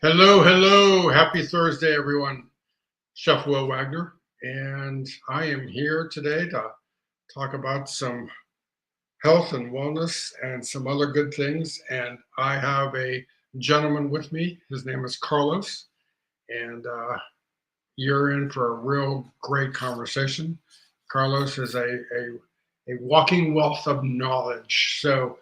Hello, hello. Happy Thursday, everyone. Chef Will Wagner, and I am here today to talk about some health and wellness and some other good things. And I have a gentleman with me. His name is Carlos, and you're in for a real great conversation. Carlos is a walking wealth of knowledge. So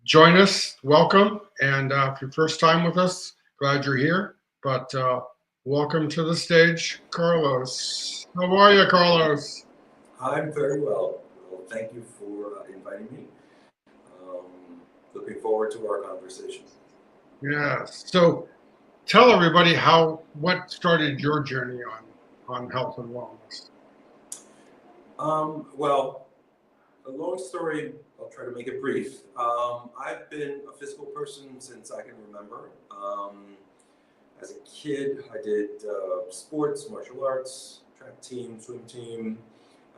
join us, welcome. And if your first time with us, glad you're here. But welcome to the stage, Carlos. How are you, Carlos? I'm very well. Well, thank you for inviting me. Looking forward to our conversation. Yes. So tell everybody what started your journey on health and wellness. Well, a long story, I'll try to make it brief. I've been a physical person since I can remember. As a kid, I did sports, martial arts, track team, swim team.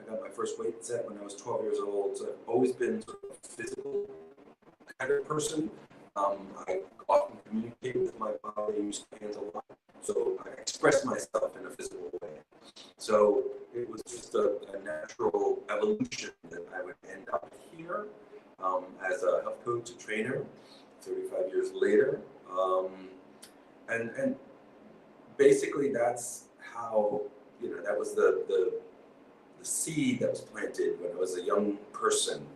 I got my first weight set when I was 12 years old. So I've always been sort of a physical kind of person. I often communicate with my body, use my hands a lot. So I express myself in a physical way. So it was just a natural evolution that I would end up here as a health coach, a trainer, 35 years later. And basically that's how, that was the seed that was planted when I was a young person.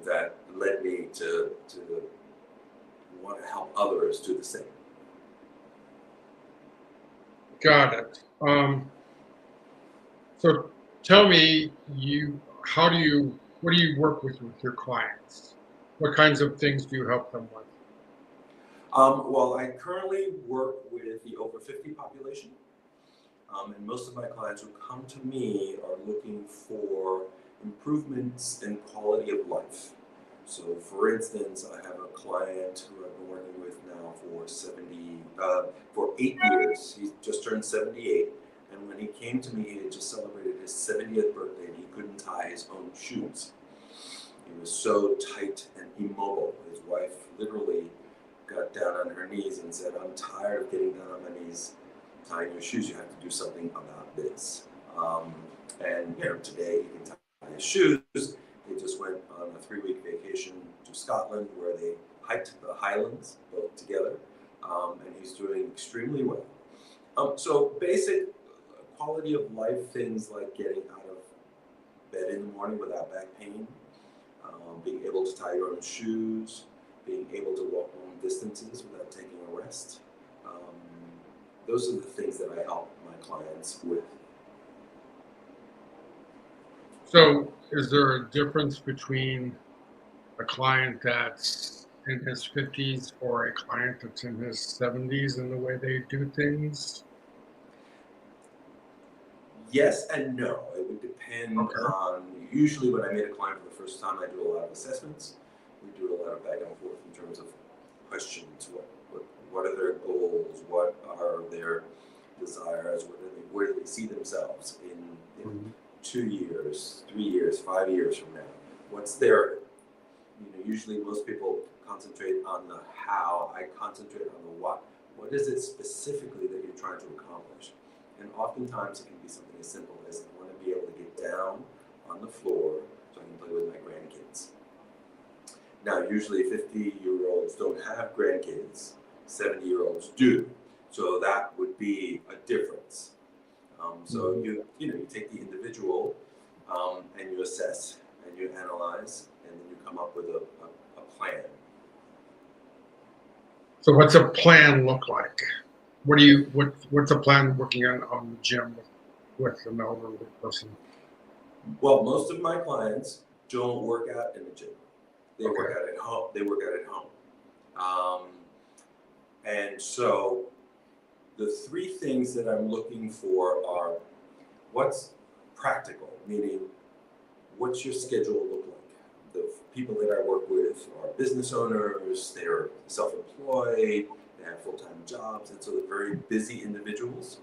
That led me to want to help others do the same. Got it. So tell me, what do you work with your clients? What kinds of things do you help them with? Well, I currently work with the over 50 population, and most of my clients who come to me are looking for improvements in quality of life. So, for instance, I have a client who I've been working with now for 8 years. He's just turned 78, and when he came to me, he had just celebrated his 70th birthday, and he couldn't tie his own shoes. He was so tight and immobile. His wife literally got down on her knees and said, "I'm tired of getting down on my knees tying your shoes. You have to do something about this." And today he can tie his shoes. They just went on a 3-week vacation to Scotland where they hiked the Highlands both together, and he's doing extremely well. So basic quality of life things like getting out of bed in the morning without back pain, being able to tie your own shoes, being able to walk long distances without taking a rest. Those are the things that I help my clients with. So is there a difference between a client that's in his 50s or a client that's in his 70s in the way they do things? Yes and no. It would depend on, usually when I meet a client for the first time, I do a lot of assessments. We do a lot of back and forth in terms of questions. What are their goals? What are their desires? Where do they see themselves in 2 years, 3 years, 5 years from now? What's their, usually most people concentrate on the how. I concentrate on the what. What is it specifically that you're trying to accomplish? And oftentimes it can be something as simple as I want to be able to get down on the floor so I can play with my grandkids. Now, usually 50-year-olds don't have grandkids, 70-year-olds do. So that would be a difference. So you take the individual and you assess and you analyze and then you come up with a plan. So what's a plan look like? What's a plan working on the gym with an elderly person? Well, most of my clients don't work out in the gym. They work out at home. They work out at home. And so the 3 things that I'm looking for are what's practical, meaning what's your schedule look like? The people that I work with are business owners, they're self-employed, they have full-time jobs, and so they're very busy individuals.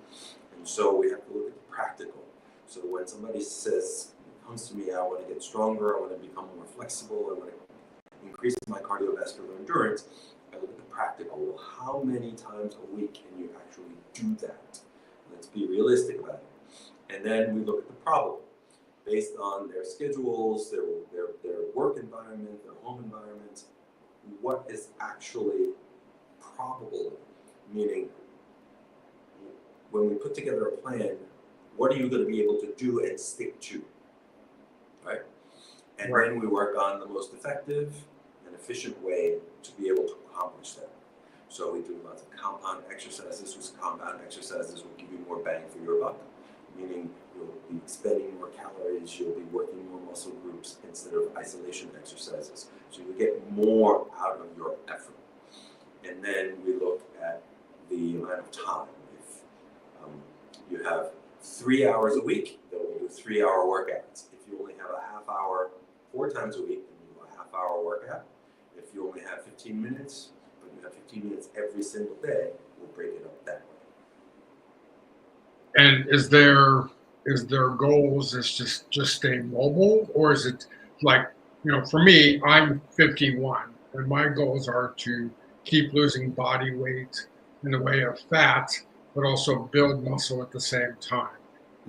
And so we have to look at the practical. So when somebody comes to me, I want to get stronger, I want to become more flexible, I want to increase my cardiovascular endurance, I look at the practical. Well, how many times a week can you actually do that? Let's be realistic about it. And then we look at the problem based on their schedules, their work environment, their home environment. What is actually probable? Meaning, when we put together a plan, what are you going to be able to do and stick to, right? And Right. then we work on the most effective and efficient way to be able to accomplish that. So we do lots of compound exercises, whose compound exercises will give you more bang for your buck, meaning you'll be expending more calories, you'll be working more muscle groups instead of isolation exercises. So you get more out of your effort. And then we look at the amount of time. If you have 3 hours a week, then we'll do 3-hour workouts. If you only have a half hour 4 times a week, then you do a half-hour workout. If you only have 15 minutes, but you have 15 minutes every single day, we'll break it up that way. And is their goals is just stay mobile, or is it like, for me, I'm 51 and my goals are to keep losing body weight in the way of fat, but also build muscle at the same time.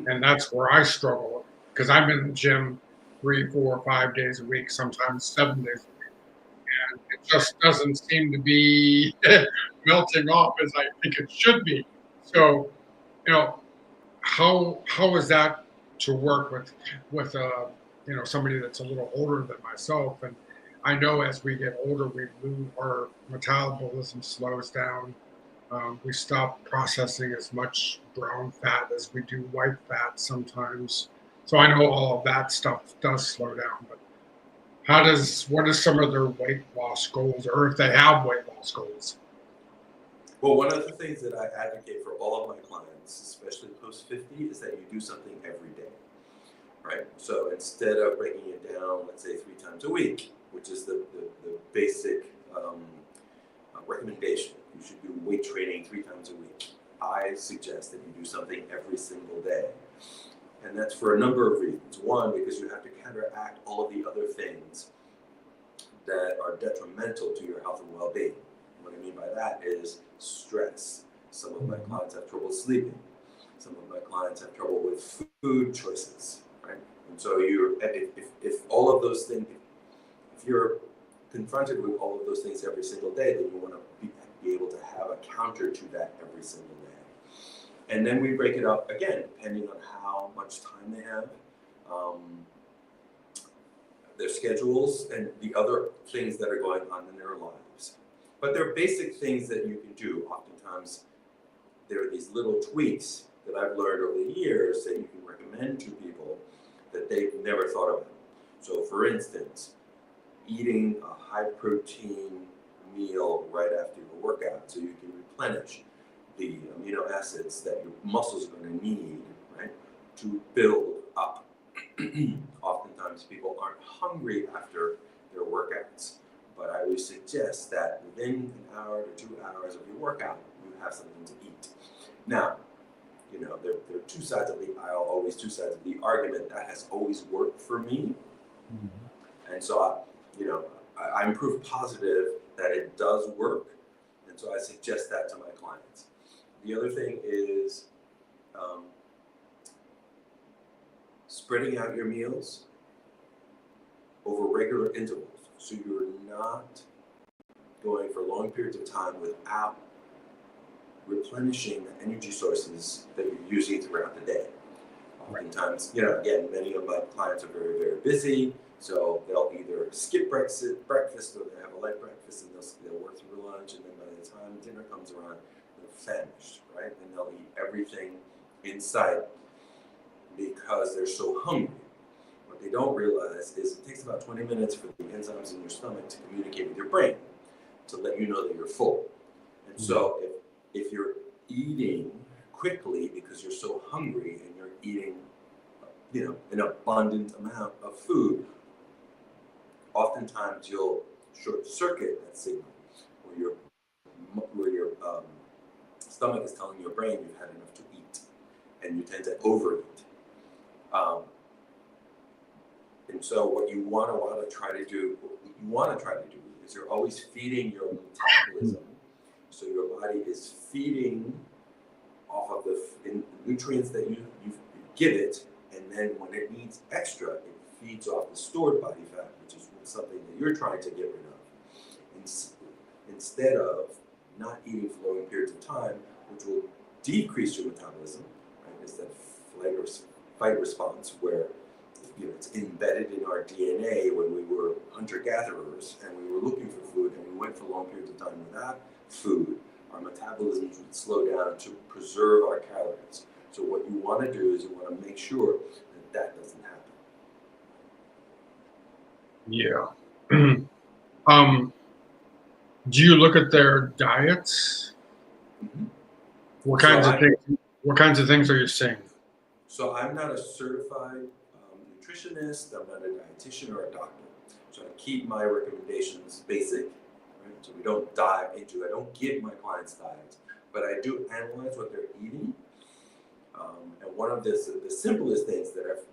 And that's where I struggle because I'm in the gym 3, 4, 5 days a week, sometimes 7 days a week. And it just doesn't seem to be melting off as I think it should be. So, you know, how is that to work with somebody that's a little older than myself? And I know as we get older, we lose our metabolism slows down. We stop processing as much brown fat as we do white fat sometimes. So I know all of that stuff does slow down. But what is some of their weight loss goals, or if they have weight loss goals? Well, one of the things that I advocate for all of my clients, especially post 50, is that you do something every day, right? So instead of breaking it down, let's say 3 times a week, which is the basic recommendation, you should do weight training 3 times a week. I suggest that you do something every single day. And that's for a number of reasons. One, because you have to counteract all of the other things that are detrimental to your health and well-being. What I mean by that is stress. Some of my clients have trouble sleeping. Some of my clients have trouble with food choices, right? And so if all of those things, if you're confronted with all of those things every single day, then you want to be able to have a counter to that every single day. And then we break it up again, depending on how much time they have, their schedules, and the other things that are going on in their lives. But they're basic things that you can do. Oftentimes, there are these little tweaks that I've learned over the years that you can recommend to people that they've never thought about. So, for instance, eating a high-protein meal right after your workout so you can replenish the amino acids that your muscles are going to need, right, to build up. Oftentimes, people aren't hungry after their workouts, but I would suggest that within an hour to 2 hours of your workout, you have something to eat. Now, there are two sides of the aisle, always two sides of the argument. That has always worked for me. Mm-hmm. And so, I'm proof positive that it does work. And so I suggest that to my clients. The other thing is spreading out your meals over regular intervals. So you're not going for long periods of time without replenishing the energy sources that you're using throughout the day. Oftentimes, again, many of my clients are very, very busy, so they'll either skip breakfast or they have a light breakfast and they'll work through lunch, and then by the time dinner comes around, they're famished, right? And they'll eat everything in sight because they're so hungry. What they don't realize is it takes about 20 minutes for the enzymes in your stomach to communicate with your brain to let you know that you're full. And so if you're eating quickly because you're so hungry and you're eating an abundant amount of food, oftentimes you'll short circuit that signal where your stomach is telling your brain you've had enough to eat, and you tend to overeat. And so what you want to try to do is you're always feeding your metabolism So your body is feeding off of the nutrients that you give it, and then when it needs extra, it feeds off the stored body fat, which is something that you're trying to get rid of. Instead of not eating for long periods of time, which will decrease your metabolism, right? It's that fight response where it's embedded in our DNA when we were hunter-gatherers and we were looking for food and we went for long periods of time without food. Our metabolisms would slow down to preserve our calories. So what you want to do is you want to make sure that that doesn't happen. Yeah. Do you look at their diets? Mm-hmm. What kinds of things? What kinds of things are you seeing? So I'm not a certified nutritionist. I'm not a dietitian or a doctor. So I keep my recommendations basic. Right? So we don't dive into. I don't give my clients diets, but I do analyze what they're eating. And one of the simplest things that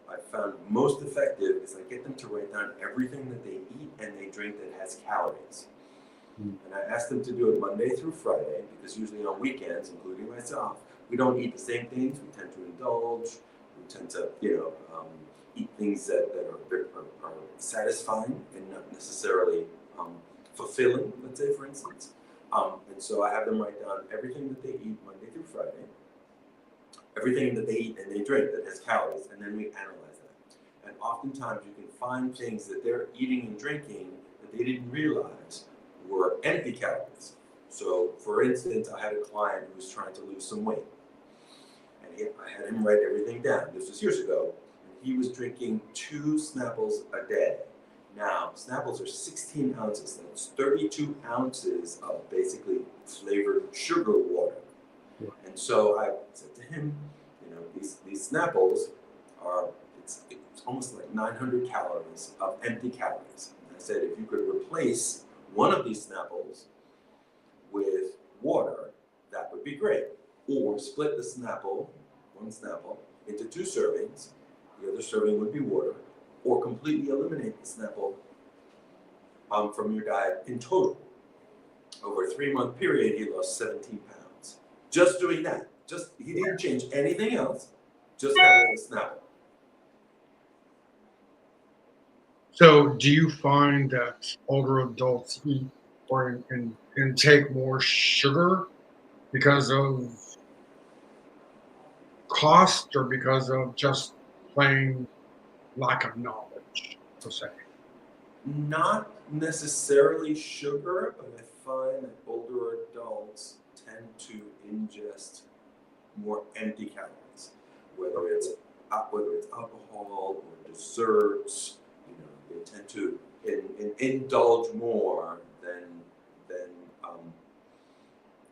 I've found most effective is I get them to write down everything that they eat and they drink that has calories. And I ask them to do it Monday through Friday, because usually on weekends, including myself, we don't eat the same things. We tend to indulge. We tend to, eat things that are satisfying and not necessarily fulfilling, let's say, for instance. And so I have them write down everything that they eat Monday through Friday, everything that they eat and they drink that has calories, and then we analyze that. And oftentimes you can find things that they're eating and drinking that they didn't realize were empty calories. So, for instance, I had a client who was trying to lose some weight, and I had him write everything down. This was years ago, and he was drinking 2 Snapples a day. Now, Snapples are 16 ounces. That's 32 ounces of basically flavored sugar water. And so I said to him, these Snapples are, it's almost like 900 calories of empty calories. And I said, if you could replace one of these Snapples with water, that would be great. Or split the one Snapple, into 2 servings. The other serving would be water. Or completely eliminate the Snapple from your diet in total. Over a 3-month period, he lost 17 pounds. Just doing that. He didn't change anything else, just having a Snapple. So, do you find that older adults eat or intake more sugar because of cost or because of just plain lack of knowledge, per se? Not necessarily sugar, but I find that older adults tend to ingest more empty calories, whether it's alcohol or desserts. They tend to indulge more than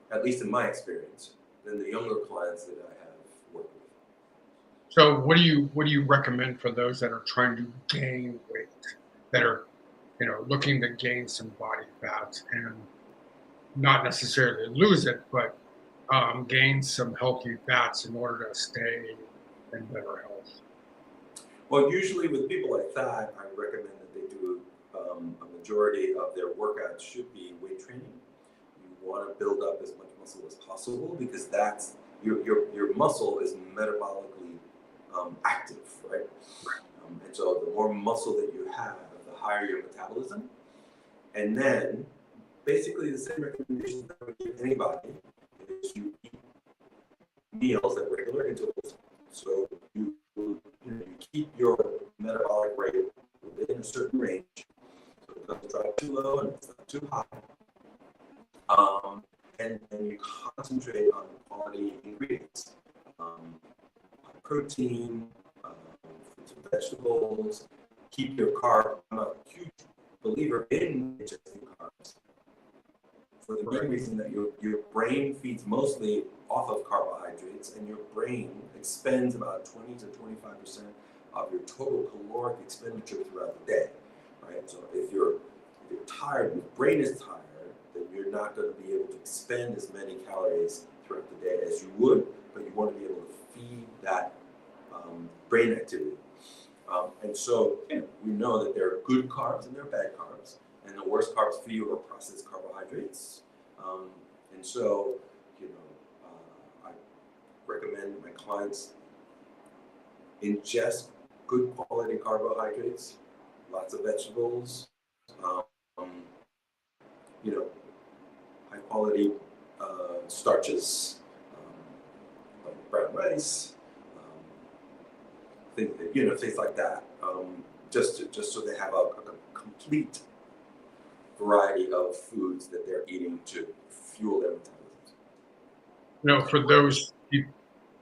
at least in my experience, than the younger clients that I have worked with. So, what do you recommend for those that are trying to gain weight, that are looking to gain some body fat and not necessarily lose it, but gain some healthy fats in order to stay in better health? Well, usually with people like that, I recommend that they do a majority of their workouts should be weight training. You want to build up as much muscle as possible, because that's your muscle is metabolically active, right? And so the more muscle that you have, the higher your metabolism. And then basically the same recommendation that I would give anybody is you eat meals at regular intervals. So you keep your metabolic rate within a certain range. So it doesn't drop too low and it's not too high. And you concentrate on quality ingredients. Protein, fruits and vegetables, keep your carb. I'm a huge believer in ingesting carbs, for the main reason that your brain feeds mostly off of carbohydrates, and your brain expends about 20 to 25% of your total caloric expenditure throughout the day, right? So if you're tired, your brain is tired, then you're not going to be able to expend as many calories throughout the day as you would, but you want to be able to feed that brain activity. And so we know that there are good carbs and there are bad carbs. And the worst carbs for you are processed carbohydrates. And so, I recommend my clients ingest good quality carbohydrates, lots of vegetables, um, you know, high quality starches, like brown rice, things like that. Just so they have a complete variety of foods that they're eating to fuel their metabolism. For those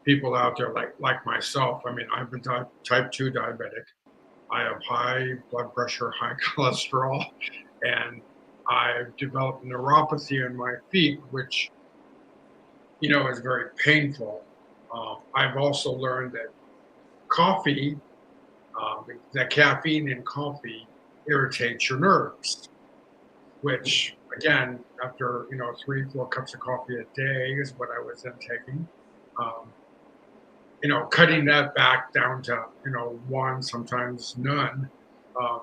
people out there like myself, I mean, I'm a type 2 diabetic. I have high blood pressure, high cholesterol, and I've developed neuropathy in my feet, which, is very painful. I've also learned that coffee, that caffeine in coffee irritates your nerves, which again, after, 3, 4 cups of coffee a day is what I was then taking. Um, cutting that back down to, one, sometimes none, um,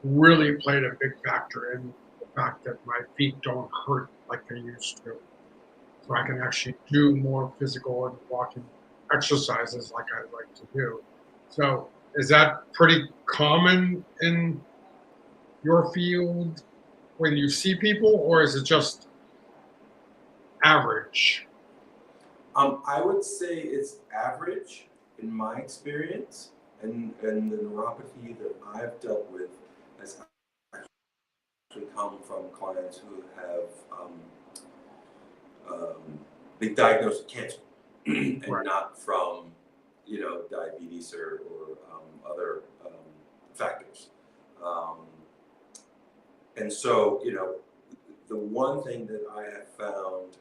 really played a big factor in the fact that my feet don't hurt like they used to. So I can actually do more physical and walking exercises like I like to do. So is that pretty common in your field when you see people, or is it just average? I would say it's average in my experience, and the neuropathy that I've dealt with has actually come from clients who have been diagnosed with cancer, and Right. not from diabetes or other factors. Um, and so the one thing that I have found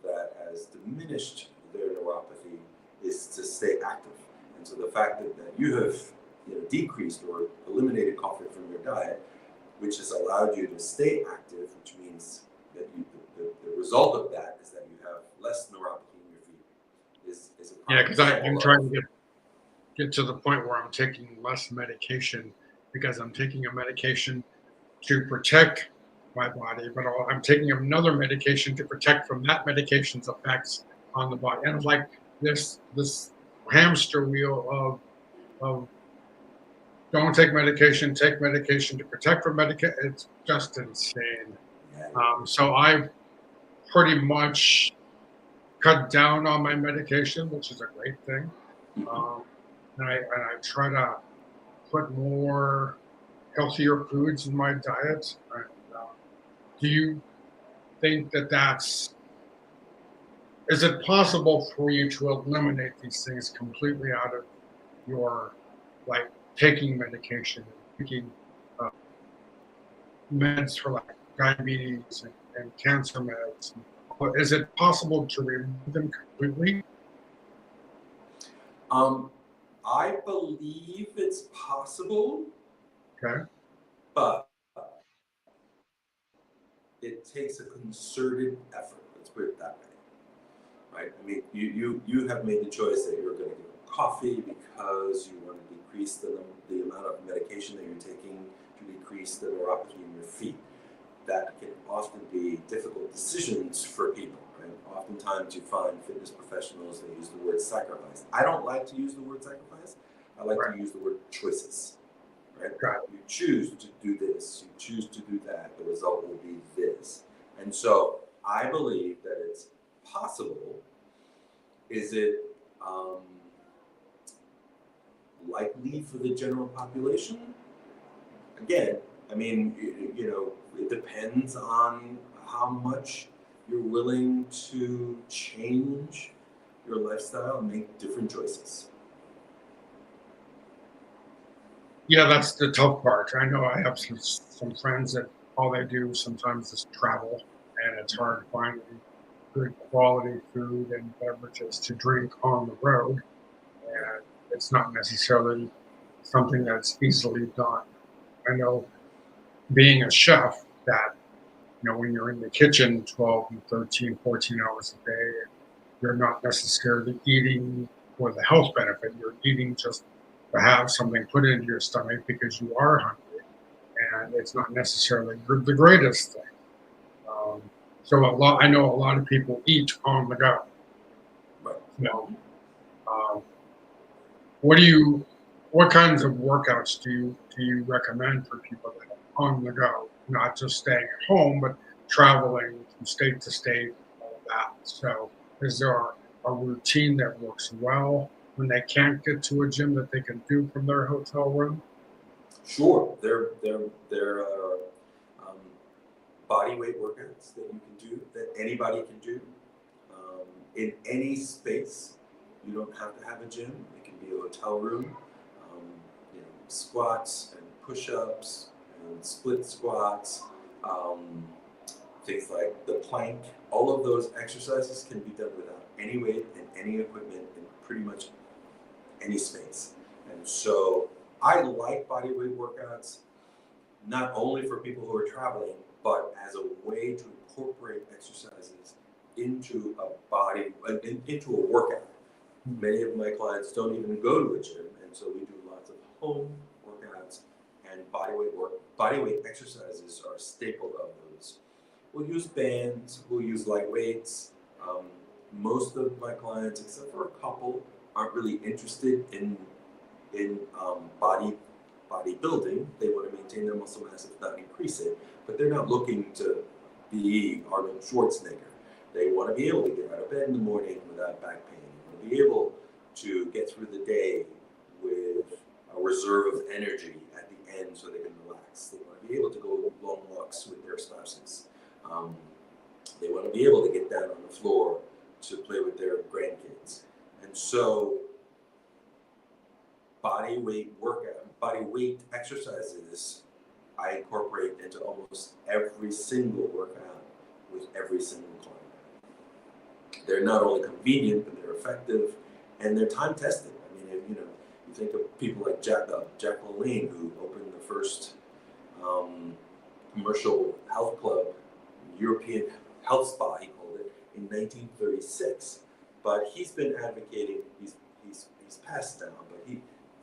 that has diminished their neuropathy is to stay active. And so the fact that you have decreased or eliminated coffee from your diet, which has allowed you to stay active, which means that the result of that is that you have less neuropathy in your feet, is a Yeah, prime because I'm example trying of. to get to the point where I'm taking less medication because I'm taking a medication to protect my body, but I'm taking another medication to protect from that medication's effects on the body. And it's like this hamster wheel of don't take medication to protect from medication. It's just insane. Yeah, So I've pretty much cut down on my medication, which is a great thing. mhm. Um, and I try to put more healthier foods in my diet. And, do you think that is it possible for you to eliminate these things completely out of your, like, taking medication and taking uh, meds for like diabetes and cancer meds? Is it possible to remove them completely? Um, I believe it's possible, Okay. but it takes a concerted effort. Let's put it that way, right? I mean, you have made the choice that you're going to give up coffee because you want to decrease the amount of medication that you're taking to decrease the neuropathy in your feet. That can often be difficult decisions for people, right? Oftentimes you find fitness professionals that use the word sacrifice. I don't like to use the word sacrifice. I like Right. to use the word choices, right? Got it. You choose to do this, you choose to do that, the result will be this. And so I believe that it's possible. Is it um, likely for the general population? Again, I mean, it depends on how much you're willing to change your lifestyle and make different choices. Yeah, that's the tough part. I know I have some friends that all they do sometimes is travel, and it's hard finding good quality food and beverages to drink on the road. And it's not necessarily something that's easily done. I know, being a chef, that when you're in the kitchen 12 and 13, 14 hours a day, you're not necessarily eating for the health benefit. You're eating just to have something put into your stomach because you are hungry, and it's not necessarily the greatest thing. Um, So I know a lot of people eat on the go. Right. So, um, what do you, what kinds of workouts do you recommend for people that are on the go, not just staying at home, but traveling from state to state, all of that? So, is there a routine that works well when they can't get to a gym that they can do from their hotel room? Sure, there are um, body weight workouts that you can do, that anybody can do in any space. You don't have to have a gym. It can be a hotel room. Squats and push-ups and split squats, um, things like the plank. All of those exercises can be done without any weight and any equipment in pretty much any space. And so I like body weight workouts not only for people who are traveling, but as a way to incorporate exercises into into a workout. Many of my clients don't even go to a gym, and so we do lots of home workouts and body weight exercises are a staple of those. We'll use bands, we'll use light weights. Um, Most of my clients, except for a couple, aren't really interested in bodybuilding. They want to maintain their muscle mass, if not increase it, but they're not looking to be Arnold Schwarzenegger. They want to be able to get out of bed in the morning without back pain. They want to be able to get through the day with a reserve of energy at the end so they can relax. They want to be able to go long walks with their spouses. Um, they want to be able to get down on the floor to play with their grandkids. And so body weight exercises, I incorporate into almost every single workout with every single client. They're not only convenient, but they're effective, and they're time tested. I mean, you think of people like Jack LaLanne, who opened the first commercial health club, European health spa, he called it, in 1936. But he's been advocating. He's passed now, but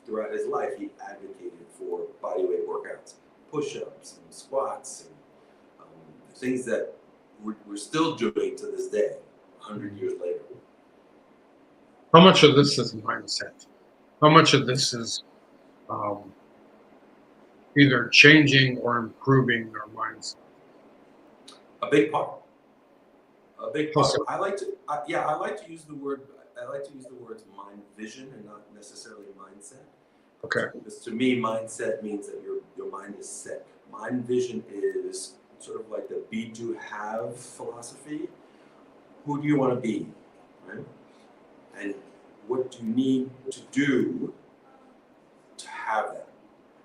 throughout his life, he advocated for bodyweight workouts, push-ups and squats, and things that we're still doing to this day, 100 years later. How much of this is mindset? How much of this is um, either changing or improving their mindset? A big part. A big How part. so? I like to use the word. I like to use the words mind vision and not necessarily mindset. Okay. Because to me, mindset means that your mind is set. Mind vision is sort of like the be to have philosophy. Who do you want to be, right? And what do you need to do to have that?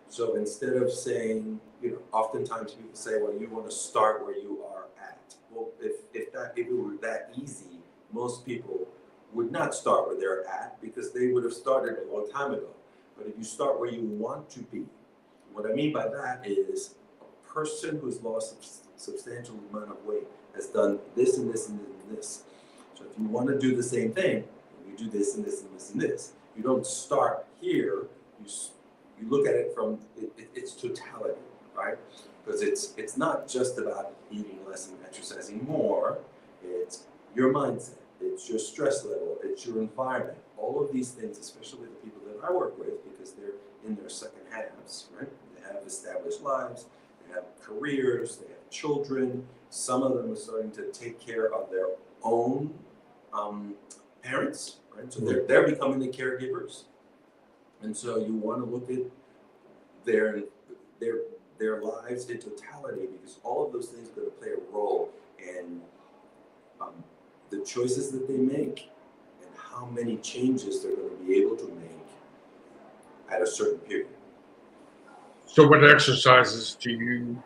So instead of saying, oftentimes people say, well, you want to start where you are at. Well, if it were that easy, most people would not start where they're at because they would have started a long time ago. But if you start where you want to be, what I mean by that is a person who's lost a substantial amount of weight has done this and this and this and this. So if you want to do the same thing, you do this and this and this and this. You don't start here. You look at it from its totality, right? Because it's not just about eating less and exercising more. It's your mindset. It's your stress level. It's your environment. All of these things, especially the people that I work with, because they're in their second halves, right? They have established lives. They have careers. They have children. Some of them are starting to take care of their own parents, right? So they're becoming the caregivers. And so you want to look at their lives in totality because all of those things are going to play a role in the choices that they make and how many changes they're going to be able to make at a certain period. So, what exercises do you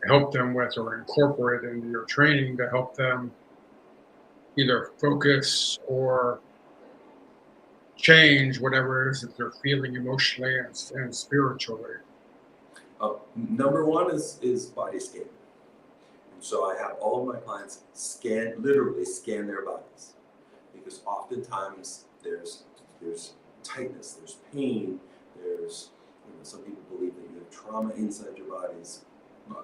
help them with or incorporate into your training to help them either focus or change whatever it is that they're feeling emotionally and spiritually? Number one is body scanning. And so I have all of my clients literally scan their bodies because oftentimes there's tightness, there's pain, there's some people believe that you have trauma inside your bodies.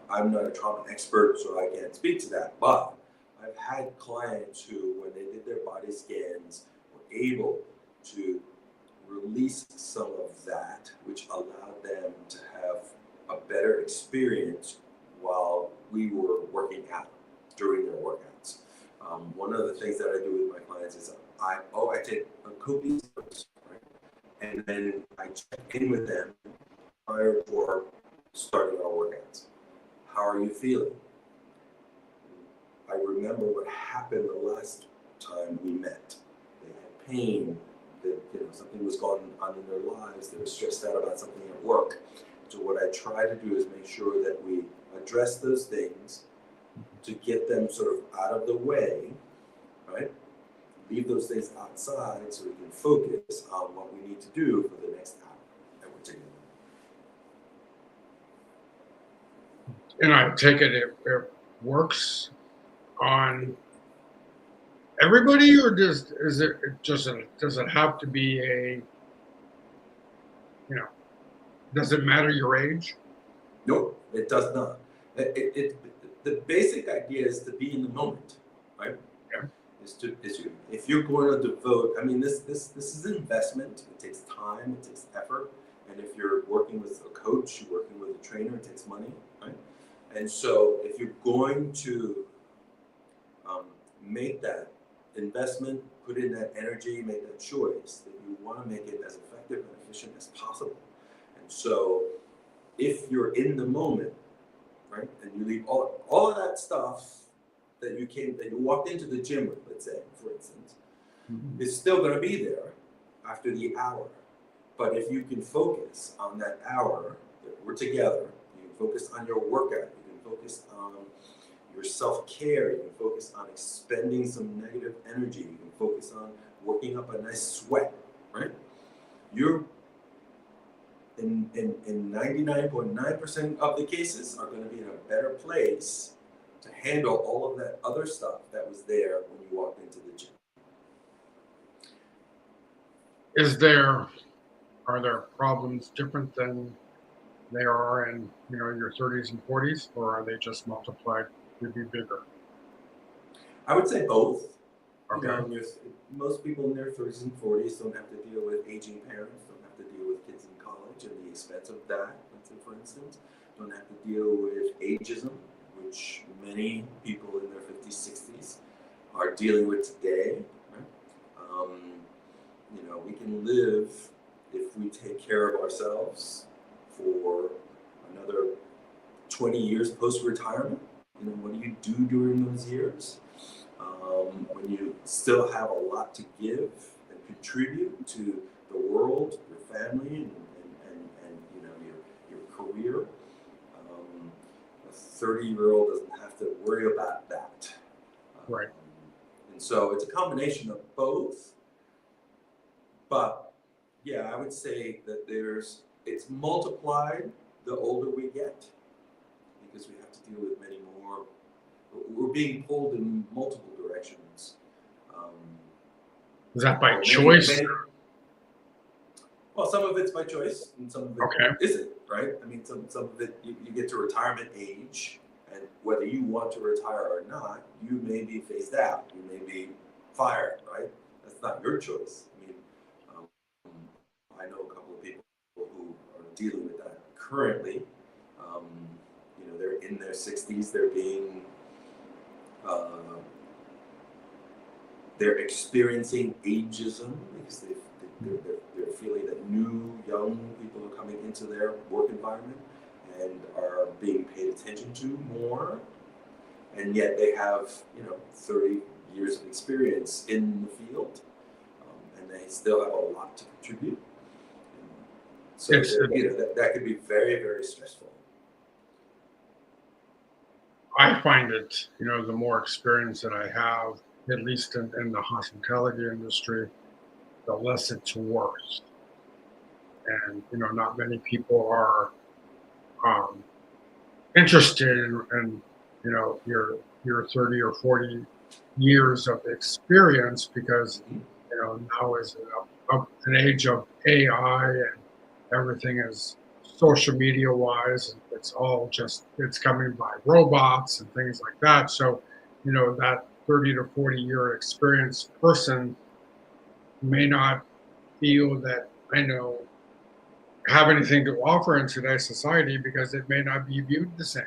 I'm not a trauma expert, so I can't speak to that. But I've had clients who, when they did their body scans, were able to release some of that, which allowed them to have a better experience while we were working out during their workouts. One of the things that I do with my clients is I take a copious notes, right? And then I check in with them prior to starting our workouts. How are you feeling? I remember what happened the last time we met. They had pain, that something was going on in their lives, they were stressed out about something at work. So what I try to do is make sure that we address those things to get them sort of out of the way, right? Leave those things outside so we can focus on what we need to do for the next hour that we're together. And I take it works on everybody, or does it have to be does it matter your age? No, it does not. The basic idea is to be in the moment, right? Yeah. If you're going to devote, I mean, this is an investment. It takes time, it takes effort, and if you're working with a coach, you're working with a trainer, it takes money, right? And so, if you're going to make that investment, put in that energy, make that choice, then you want to make it as effective and efficient as possible. And so, if you're in the moment, right, and you leave all of that stuff that you walked into the gym with, let's say, for instance, is still going to be there after the hour. But if you can focus on that hour that we're together, you can focus on your workout, you can focus on your self-care, you can focus on expending some negative energy, you can focus on working up a nice sweat, right? You're in 99.9% of the cases are going to be in a better place to handle all of that other stuff that was there when you walked into the gym. Are there problems different than they are in your 30s and 40s, or are they just multiplied to be bigger? I would say both. Okay. Most people in their 30s and 40s don't have to deal with aging parents, don't have to deal with kids in college and the expense of that, for instance. Don't have to deal with ageism, which many people in their 50s, 60s are dealing with today. Right? We can live if we take care of ourselves for another 20 years post-retirement. What do you do during those years? When you still have a lot to give and contribute to the world, your family, and your career, a 30-year-old doesn't have to worry about that. Right. And so it's a combination of both. But yeah, I would say that it's multiplied the older we get, because we have to deal with many more. We're being pulled in multiple directions. Is that by choice? Well, some of it's by choice, and some of it isn't, right? I mean, some of it, you get to retirement age, and whether you want to retire or not, you may be phased out. You may be fired, right? That's not your choice. I mean, I know a couple of people who are dealing with that currently. They're in their 60s. They're being they're experiencing ageism because they're feeling that new young people are coming into their work environment and are being paid attention to more, and yet they have 30 years of experience in the field, and they still have a lot to contribute. So that could be very, very stressful. I find it, the more experience that I have, at least in the hospitality industry, the less it's worth. And, not many people are interested in your 30 or 40 years of experience, because, now is an age of AI, and everything is social media wise. It's all just, it's coming by robots and things like that. So, that 30 to 40-year experienced person may not feel that, have anything to offer in today's society because it may not be viewed the same.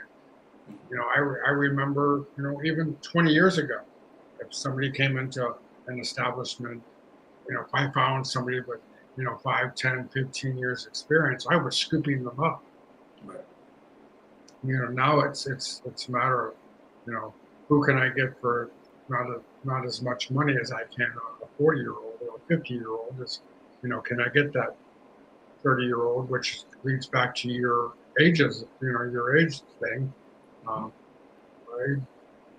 I remember, even 20 years ago, if somebody came into an establishment, if I found somebody with, 5, 10, 15 years experience, I was scooping them up. Right. Now it's a matter of, who can I get for not as much money as I can on a 40-year-old or a 50-year-old. Is, can I get that 30-year-old, which leads back to your ages, your age thing. Um, I,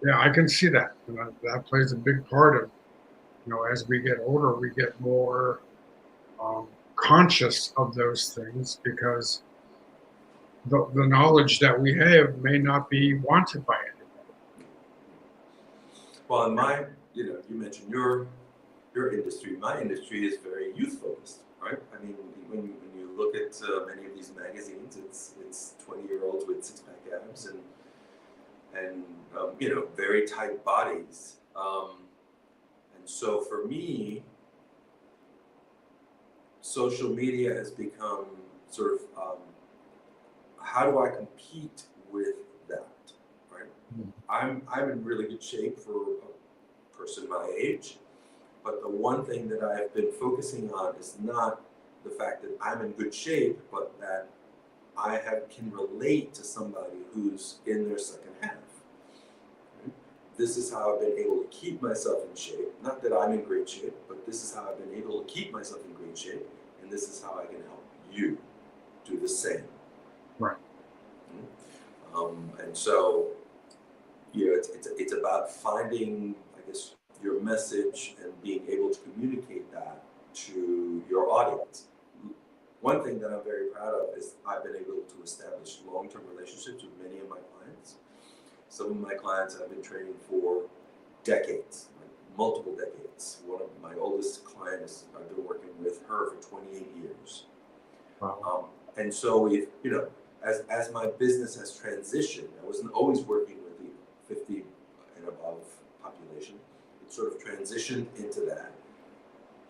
yeah, I can see that. That plays a big part of, as we get older, we get more conscious of those things because the knowledge that we have may not be wanted by anybody. Well, in my, you mentioned your industry. My industry is very youth focused, right? I mean, when you look at many of these magazines, it's 20-year-olds with six-pack abs and very tight bodies. And so for me, social media has become sort of how do I compete with that, right? I'm in really good shape for a person my age, but the one thing that I have been focusing on is not the fact that I'm in good shape, but that can relate to somebody who's in their second half. Right? This is how I've been able to keep myself in shape. Not that I'm in great shape, but this is how I've been able to keep myself in great shape, and this is how I can help you do the same. Right. And so, it's about finding, I guess, your message and being able to communicate that to your audience. One thing that I'm very proud of is I've been able to establish long-term relationships with many of my clients. Some of my clients I've been training for decades, multiple decades. One of my oldest clients, I've been working with her for 28 years. Wow. And so as my business has transitioned, I wasn't always working with the 50 and above population. It sort of transitioned into that.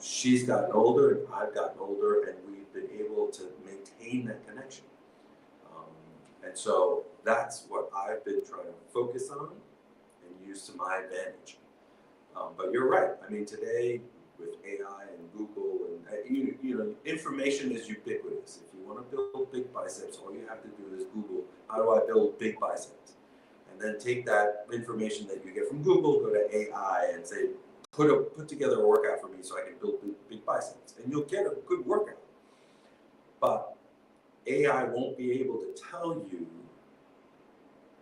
She's gotten older and I've gotten older, and we've been able to maintain that connection. And so that's what I've been trying to focus on and use to my advantage. But you're right. I mean, today with AI and Google and information is ubiquitous. If you want to build big biceps, all you have to do is Google, how do I build big biceps? And then take that information that you get from Google, go to AI and say, put together a workout for me so I can build big biceps. And you'll get a good workout. But AI won't be able to tell you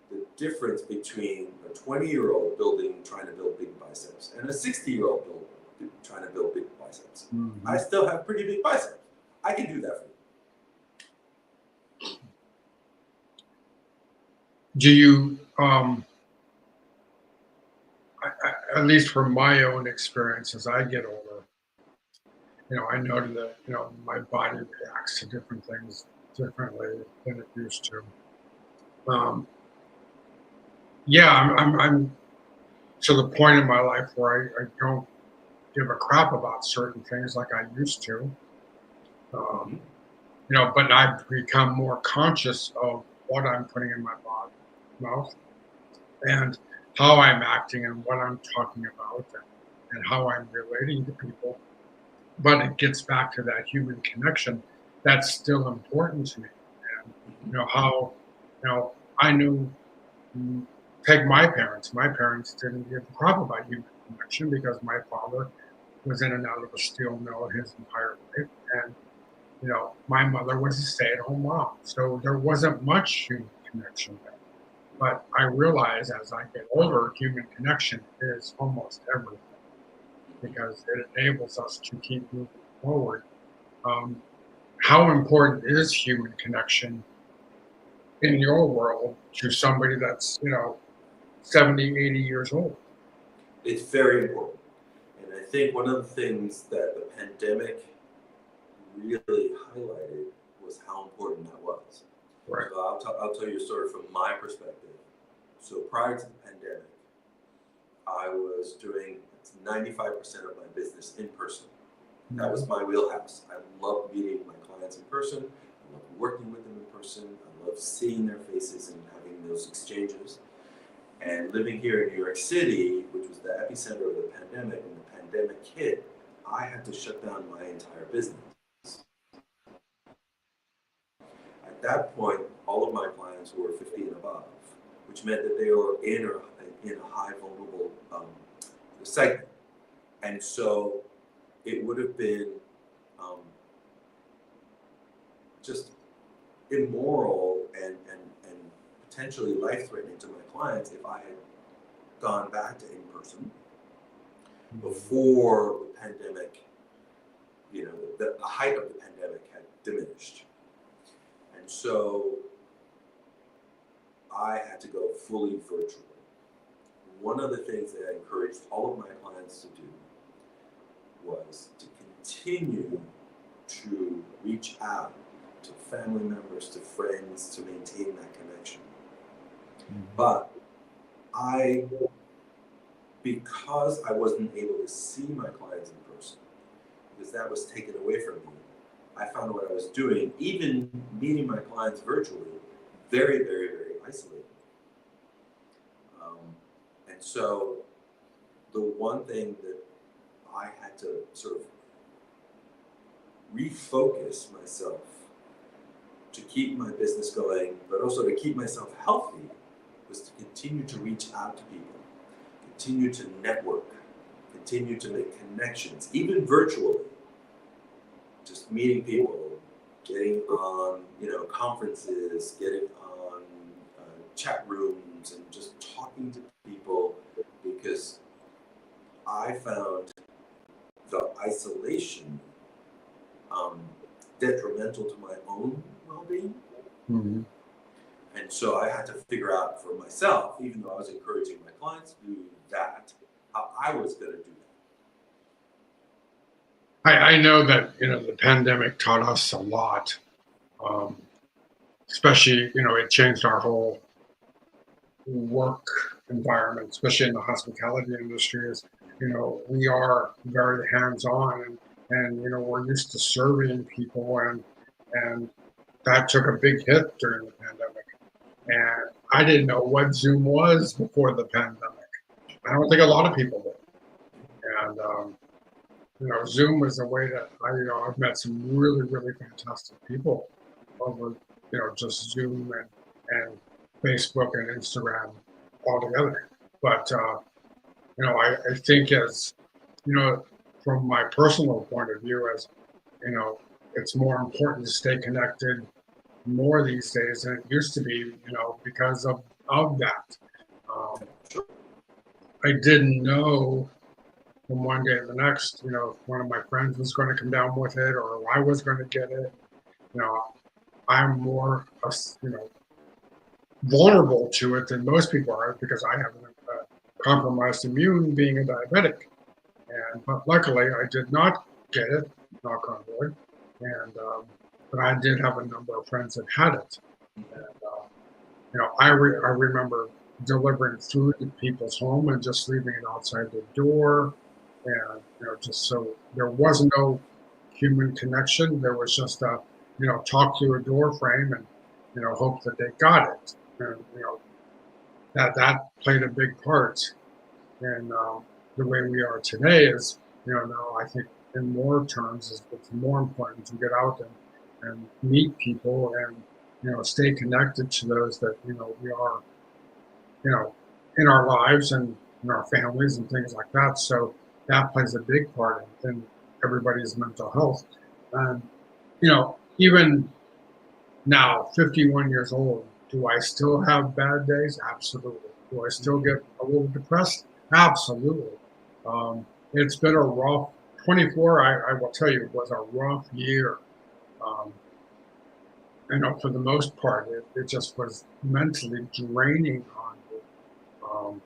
the difference between a 20-year-old trying to build big biceps and a 60-year-old trying to build big biceps. Mm-hmm. I still have pretty big biceps. I can do that for you. Do you, at least from my own experience, as I get older, I noted that, my body reacts to different things differently than it used to. I'm to the point in my life where I don't give a crap about certain things like I used to. But I've become more conscious of what I'm putting in my mouth and how I'm acting and what I'm talking about and how I'm relating to people. But it gets back to that human connection that's still important to me. And how I knew, take my parents. My parents didn't give a crap about human connection because my father was in and out of a steel mill his entire life, and my mother was a stay-at-home mom, so there wasn't much human connection there. But I realize as I get older, human connection is almost everything because it enables us to keep moving forward. How important is human connection in your world to somebody that's 70, 80 years old? It's very important. And I think one of the things that the pandemic really highlighted was how important that was. Right. So I'll tell you a story from my perspective. So prior to the pandemic, I was doing 95% of my business in person. That was my wheelhouse. I love meeting my clients in person. I love working with them in person. I love seeing their faces and having those exchanges. And living here in New York City, which was the epicenter of the pandemic, when the pandemic hit, I had to shut down my entire business. At that point, all of my clients were 50 and above, which meant that they were in a high vulnerable segment. And so it would have been just immoral and potentially life-threatening to my clients if I had gone back to in-person before the pandemic, the height of the pandemic had diminished. And so I had to go fully virtual. One of the things that I encouraged all of my clients to do was to continue to reach out to family members, to friends, to maintain that connection. But because I wasn't able to see my clients in person, because that was taken away from me, I found what I was doing, even meeting my clients virtually, very, very, very isolated. And so the one thing that I had to sort of refocus myself to keep my business going, but also to keep myself healthy, was to continue to reach out to people, continue to network, continue to make connections, even virtually. Just meeting people, getting on, conferences, getting on chat rooms, and just talking to people, because I found the isolation detrimental to my own well-being. Mm-hmm. And so I had to figure out for myself, even though I was encouraging my clients to do that, how I was going to do that. I know that the pandemic taught us a lot, especially it changed our whole work environment, especially in the hospitality industry. Is we are very hands-on, and we're used to serving people, and that took a big hit during the pandemic. And I didn't know what Zoom was before the pandemic. I don't think a lot of people did. And Zoom was a way that I've met some really, really fantastic people over just Zoom and Facebook and Instagram all together. But I think as from my personal point of view, as it's more important to stay connected more these days than it used to be, because of that. I didn't know from one day to the next, if one of my friends was going to come down with it or I was going to get it. I'm more, vulnerable to it than most people are because I have a compromised immune being a diabetic. But luckily, I did not get it, knock on wood. But I did have a number of friends that had it. And, I remember delivering food to people's home and just leaving it outside the door. And, just so there was no human connection. There was just talk through a door frame and, hope that they got it. And, that played a big part in the way we are today is, now I think in more terms it's more important to get out and meet people and, stay connected to those that, we are, in our lives and in our families and things like that. So that plays a big part in everybody's mental health. And, even now, 51 years old, do I still have bad days? Absolutely. Do I still get a little depressed? Absolutely. It's been a rough 24. I will tell you, it was a rough year. For the most part, it just was mentally draining on me.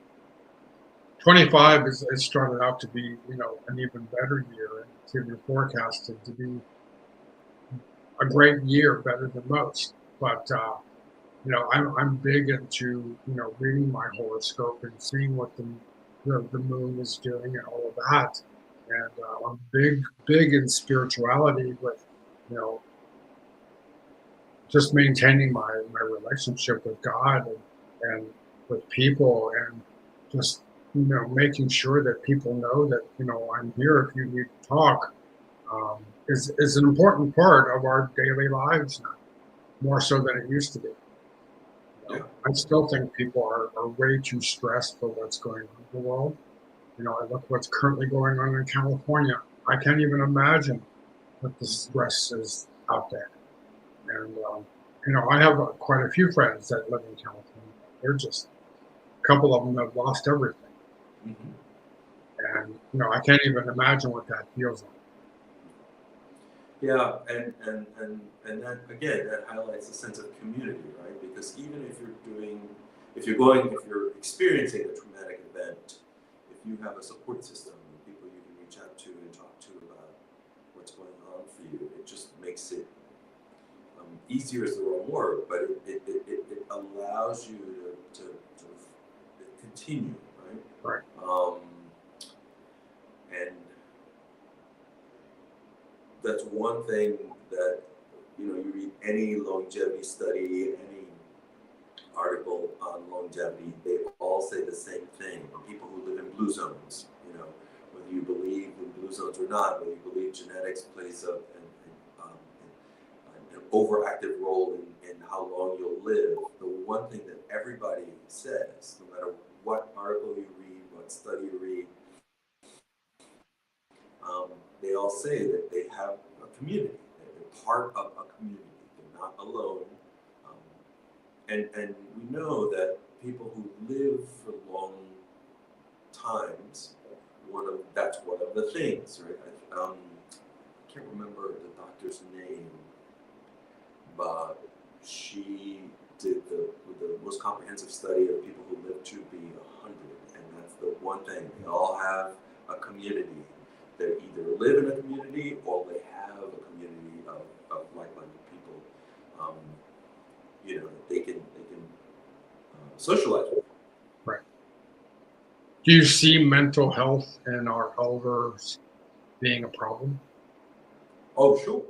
25 is started out to be, an even better year. It's even forecasted to be a great year, better than most. But I'm big into reading my horoscope and seeing what the moon is doing and all of that. And I'm big in spirituality with you know just maintaining my relationship with God and with people, and just making sure that people know that I'm here if you need to talk, is an important part of our daily lives now, more so than it used to be. Yeah. I still think people are way too stressed for what's going on in the world. I look what's currently going on in California. I can't even imagine what the stress is out there. And I have quite a few friends that live in California. They're just a couple of them have lost everything, Hmm. and I can't even imagine what that feels like. Yeah, and that again, that highlights the sense of community, right? Because even if you're experiencing a traumatic event, if you have a support system, people you can reach out to and talk to about what's going on for you, it just makes it easier is the wrong word, but it allows you to continue, right? Right. And that's one thing that you read any longevity study, any article on longevity, they all say the same thing. People who live in blue zones, whether you believe in blue zones or not, whether you believe genetics plays an overactive role in how long you'll live, the one thing that everybody says, no matter what article you read, what study you read, they all say that they have a community. They're part of a community. They're not alone. Um, and we know that people who live for long times, that's one of the things, right? I can't remember the doctor's name, but she did the most comprehensive study of people who live to be 100, and that's the one thing. They all have a community. They either live in a community or they have a community of like-minded people. They can socialize with. Right. Do you see mental health in our elders being a problem? Oh, sure.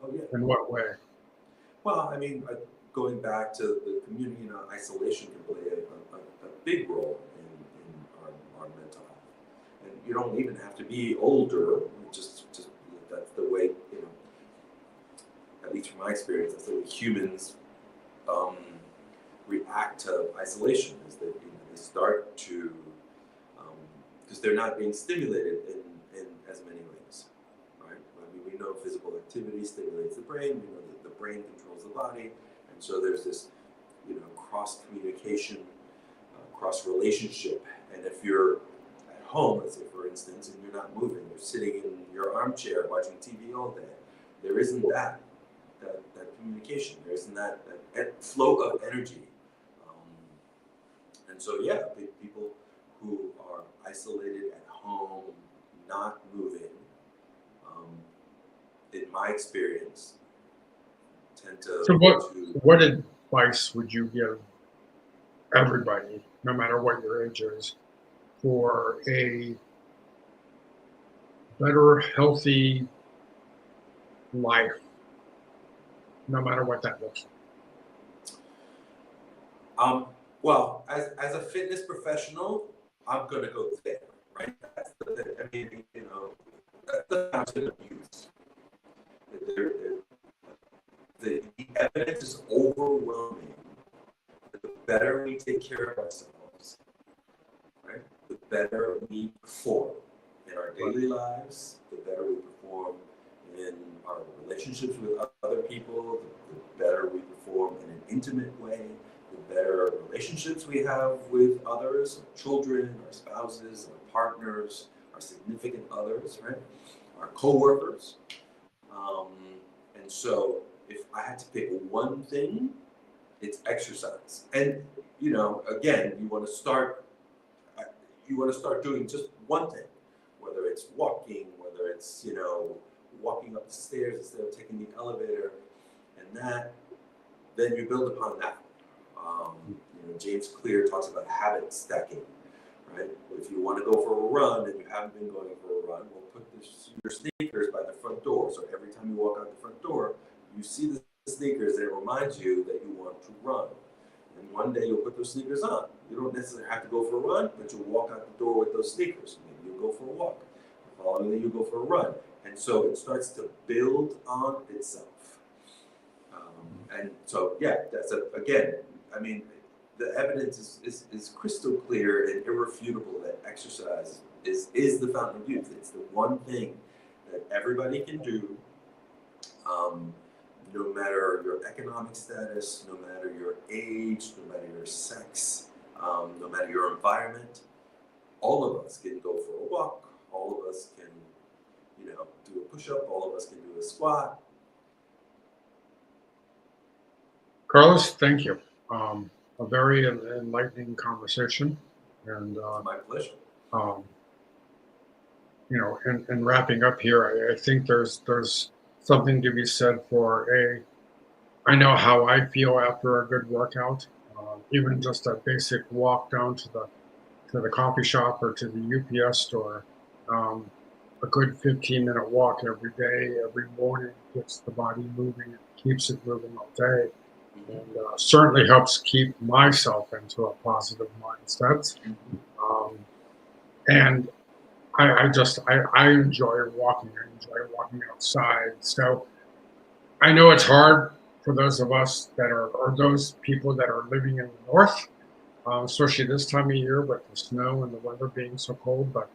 Oh, yeah. In what way? Well, I mean, going back to the community, isolation can play a big role in our mental health. And you don't even have to be older. Just that's the way, at least from my experience, that's the way humans um, react to isolation. Is that they start to, because they're not being stimulated in as many ways, right? I mean, we know physical activity stimulates the brain. We know that the brain controls the body, and so there's this, cross communication, cross relationship. And if you're at home, let's say for instance, and you're not moving, you're sitting in your armchair watching TV all day, there isn't that communication. There isn't that flow of energy. And so, yeah, people who are isolated at home, not moving, in my experience, tend to. So what advice would you give everybody, no matter what your age is, for a better, healthy life, no matter what that looks Well, as a fitness professional, I'm gonna go there, right? I mean, that's the fountain of youth. There- the evidence is overwhelming. The better we take care of ourselves, right? The better we perform in our daily lives. The better we perform in our relationships with other people. The better we perform in an intimate way. The better relationships we have with others, our children, our spouses, our partners, our significant others, right? Our coworkers. And so, if I had to pick one thing, it's exercise. And again, you want to start doing just one thing, whether it's walking, whether it's walking up the stairs instead of taking the elevator, and then you build upon that. James Clear talks about habit stacking, right? If you want to go for a run and you haven't been going for a run, well, put your sneakers by the front door. So every time you walk out the front door, you see the sneakers, and it reminds you that you want to run. And one day you'll put those sneakers on. You don't necessarily have to go for a run, but you'll walk out the door with those sneakers. Maybe you'll go for a walk. The following day you'll go for a run. And so it starts to build on itself. And so, yeah, again, I mean, the evidence is crystal clear and irrefutable that exercise is the fountain of youth. It's the one thing that everybody can do, no matter your economic status, no matter your age, no matter your sex, no matter your environment. All of us can go for a walk. All of us can, do a push-up. All of us can do a squat. Carlos, thank you. A very enlightening conversation, and My pleasure. And wrapping up here, I think there's something to be said for I know how I feel after a good workout. Even just a basic walk down to the coffee shop or to the UPS store. A good 15-minute walk every day, every morning, gets the body moving, and keeps it moving all day. And certainly helps keep myself into a positive mindset. And I enjoy walking. I enjoy walking outside. So I know it's hard for those of us or those people that are living in the north, especially this time of year with the snow and the weather being so cold. But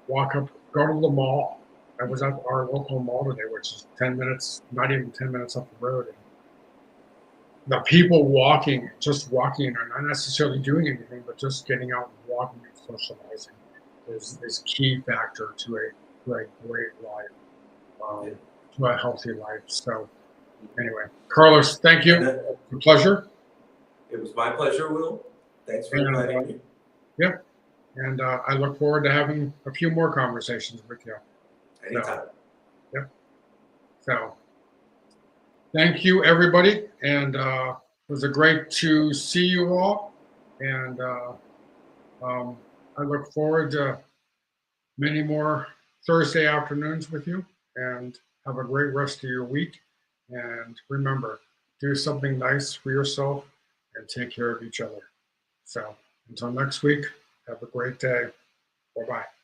walk up, go to the mall. I was at our local mall today, which is 10 minutes, not even 10 minutes up the road. And the people just walking, and not necessarily doing anything, but just getting out and walking and socializing is key factor to a great life, to a healthy life. So anyway, Carlos, thank you. It's a pleasure. It was my pleasure, Will. Thanks for inviting me. Yeah. And I look forward to having a few more conversations with you. Anytime. So thank you, everybody. And it was great to see you all. And I look forward to many more Thursday afternoons with you. And have a great rest of your week. And remember, do something nice for yourself and take care of each other. So until next week, have a great day. Bye-bye.